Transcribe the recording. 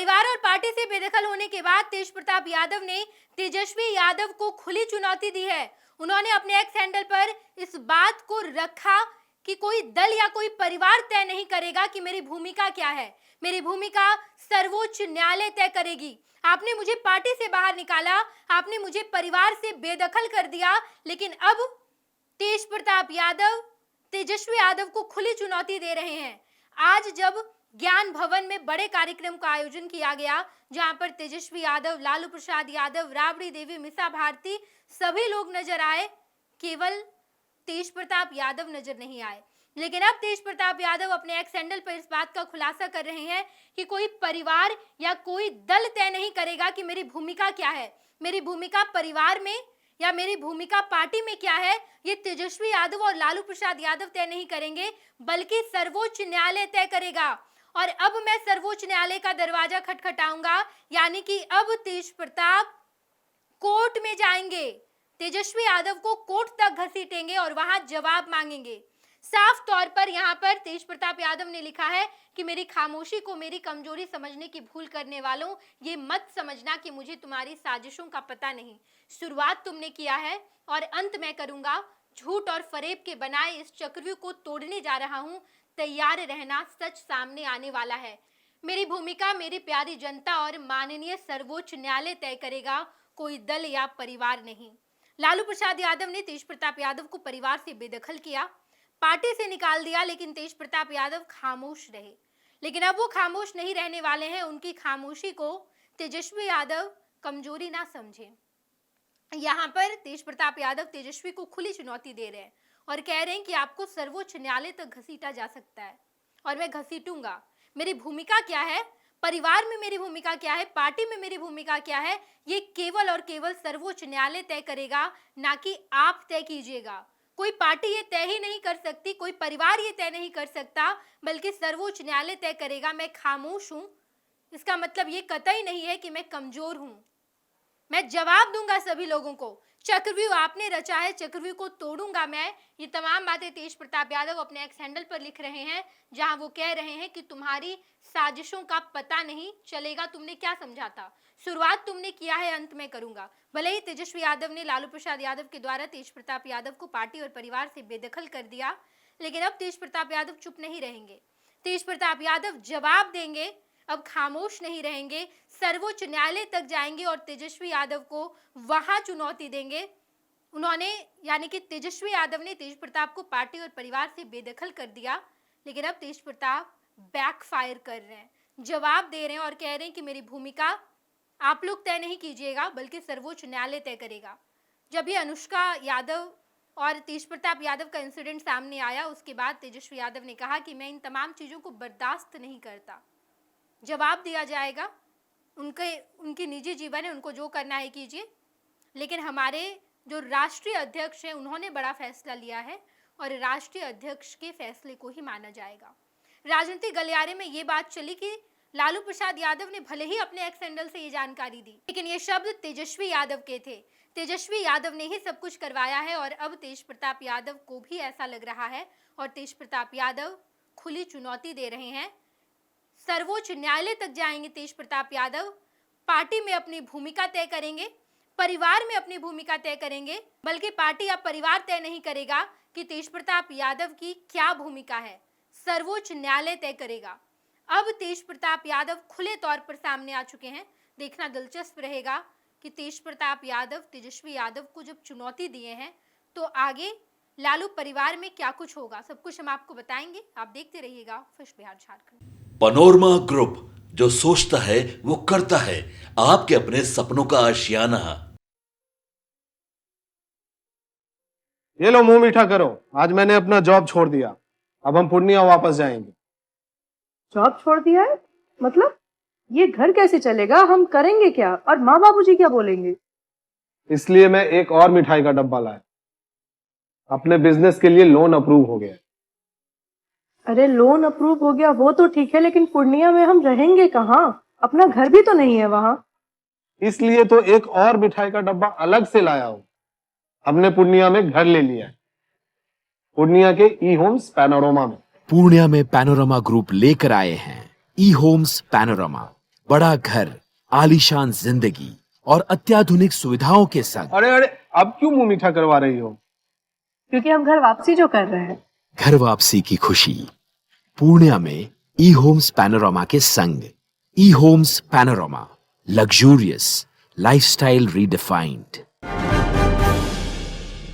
परिवार और पार्टी से बेदखल होने के बाद तेज प्रताप यादव ने तेजस्वी यादव को खुली चुनौती दी है। उन्होंने अपने एक्स हैंडल पर इस बात को रखा कि कोई दल या कोई परिवार तय नहीं करेगा कि मेरी भूमिका क्या है। मेरी भूमिका सर्वोच्च न्यायालय तय करेगी। आपने मुझे पार्टी से बाहर निकाला, आपने मुझे परिवार से बेदखल कर दिया, लेकिन अब तेज प्रताप यादव तेजस्वी यादव को खुली चुनौती दे रहे हैं। आज जब ज्ञान भवन में बड़े कार्यक्रम का आयोजन किया गया, जहां पर तेजस्वी यादव, लालू प्रसाद यादव, राबड़ी देवी, मीसा भारती सभी लोग नजर आए, केवल तेज प्रताप यादव नजर नहीं आए। लेकिन अब तेज प्रताप यादव अपने एक्स हैंडल पर इस बात का खुलासा कर रहे हैं कि कोई परिवार या कोई दल तय नहीं करेगा कि मेरी भूमिका क्या है। मेरी भूमिका परिवार में या मेरी भूमिका पार्टी में क्या है, ये तेजस्वी यादव और लालू प्रसाद यादव तय नहीं करेंगे, बल्कि सर्वोच्च न्यायालय तय करेगा। और अब मैं सर्वोच्च न्यायालय का दरवाजा खटखटाऊंगा, यानी कि अब तेज प्रताप कोर्ट में जाएंगे, तेजस्वी यादव को कोर्ट तक घसीटेंगे और वहां जवाब मांगेंगे। साफ तौर पर यहाँ पर तेज प्रताप यादव ने लिखा है कि मेरी खामोशी को मेरी कमजोरी समझने की भूल करने वालों, ये मत समझना कि मुझे तुम्हारी साजिशों का पता नहीं। शुरुआत तुमने किया है और अंत मैं करूंगा। झूठ और फरेब के बनाए इस चक्रव्यूह को तोड़ने जा रहा हूं। तैयार रहना, सच सामने आने वाला है। मेरी भूमिका मेरी प्यारी जनता और माननीय सर्वोच्च न्यायालय तय करेगा, कोई दल या परिवार नहीं। लालू प्रसाद यादव ने तेज प्रताप यादव को परिवार से बेदखल किया, पार्टी से निकाल दिया, लेकिन तेज प्रताप यादव खामोश रहे। लेकिन अब वो खामोश नहीं रहने वाले हैं। उनकी खामोशी को तेजस्वी यादव कमजोरी ना समझे। यहाँ पर तेज प्रताप यादव तेजस्वी को खुली चुनौती दे रहे हैं और कह रहे हैं कि आपको सर्वोच्च न्यायालय तक घसीटा जा सकता है और मैं घसीटूंगा। मेरी भूमिका क्या है, परिवार में मेरी भूमिका क्या है, पार्टी में मेरी भूमिका क्या है, ये केवल और केवल सर्वोच्च न्यायालय तय करेगा, ना कि आप तय कीजिएगा। कोई पार्टी ये तय ही नहीं कर सकती, कोई परिवार ये तय नहीं कर सकता, बल्कि सर्वोच्च न्यायालय तय करेगा। मैं खामोश हूं, इसका मतलब ये कतई नहीं है कि मैं कमजोर हूं। मैं जवाब दूंगा सभी लोगों को। चक्रव्यूह आपने रचा है, चक्रव्यूह को तोड़ूंगा मैं। ये तमाम बातें तेज प्रताप यादव अपने एक्स हैंडल पर लिख रहे हैं, जहां वो कह रहे हैं कि तुम्हारी साजिशों का पता नहीं चलेगा, तुमने क्या समझा था। शुरुआत तुमने किया है, अंत में करूंगा। भले ही तेजस्वी यादव ने लालू प्रसाद यादव के द्वारा तेज प्रताप यादव को पार्टी और परिवार से बेदखल कर दिया, लेकिन अब तेज प्रताप यादव चुप नहीं रहेंगे। तेज प्रताप यादव जवाब देंगे, अब खामोश नहीं रहेंगे, सर्वोच्च न्यायालय तक जाएंगे और तेजस्वी यादव को वहां चुनौती देंगे। उन्होंने, यानी कि तेजस्वी यादव ने तेज प्रताप को पार्टी और परिवार से बेदखल कर दिया, लेकिन अब तेज प्रताप बैकफायर कर रहे हैं, जवाब दे रहे हैं और कह रहे हैं कि मेरी भूमिका आप लोग तय नहीं कीजिएगा, बल्कि सर्वोच्च न्यायालय तय करेगा। जब ये अनुष्का यादव और तेज प्रताप यादव का इंसिडेंट सामने आया, उसके बाद तेजस्वी यादव ने कहा कि मैं इन तमाम चीज़ों को बर्दाश्त नहीं करता, जवाब दिया जाएगा। उनकी निजी जीवन है, उनको जो करना है कीजिए, लेकिन हमारे जो राष्ट्रीय अध्यक्ष हैं उन्होंने बड़ा फैसला लिया है और राष्ट्रीय अध्यक्ष के फैसले को ही माना जाएगा। राजनीतिक गलियारे में ये बात चली कि लालू प्रसाद यादव ने भले ही अपने एक्स हैंडल से ये जानकारी दी, लेकिन ये शब्द तेजस्वी यादव के थे। तेजस्वी यादव ने ही सब कुछ करवाया है और अब तेज प्रताप यादव को भी ऐसा लग रहा है और तेज प्रताप यादव खुली चुनौती दे रहे हैं। सर्वोच्च न्यायालय तक जाएंगे तेज प्रताप यादव, पार्टी में अपनी भूमिका तय करेंगे, परिवार में अपनी भूमिका तय करेंगे, बल्कि पार्टी या परिवार तय नहीं करेगा कि तेज प्रताप यादव की क्या भूमिका है, सर्वोच्च न्यायालय तय करेगा। अब तेज प्रताप यादव खुले तौर पर सामने आ चुके हैं। देखना दिलचस्प रहेगा कि तेज प्रताप यादव तेजस्वी यादव को जब चुनौती दिए हैं तो आगे लालू परिवार में क्या कुछ होगा, सब कुछ हम आपको बताएंगे। आप देखते रहिएगा fish Bihar Jharkhand. Panorama group, जो सोचता है वो करता है, आपके अपने सपनों का आशियाना। ये लो मुंह मीठा करो, आज मैंने अपना जॉब छोड़ दिया, अब हम पूर्णिया वापस जाएंगे। जॉब छोड़ दिया है? मतलब ये घर कैसे चलेगा, हम करेंगे क्या और माँ बाबूजी क्या बोलेंगे? इसलिए मैं एक और मिठाई का डब्बा लाया, अपने बिजनेस के लिए लोन अप्रूव हो गया। अरे लोन अप्रूव हो गया वो तो ठीक है, लेकिन पूर्णिया में हम रहेंगे कहाँ? अपना घर भी तो नहीं है वहां। इसलिए तो एक और मिठाई का डब्बा अलग से लाया हूं। हमने पूर्णिया में घर ले लिया है, पूर्णिया के ई होम्स पैनोरमा में। पूर्णिया में पैनोरमा ग्रुप लेकर आए हैं ई होम्स पैनोरमा, बड़ा घर, आलीशान जिंदगी और अत्याधुनिक सुविधाओं के संग अरे अरे, अब क्यों मुंह मीठा करवा रही हो? क्योंकि हम घर वापसी जो कर रहे हैं। घर वापसी की खुशी पूर्णिया में ई होम्स पैनोरामा के संग। ई homes panorama, luxurious lifestyle redefined.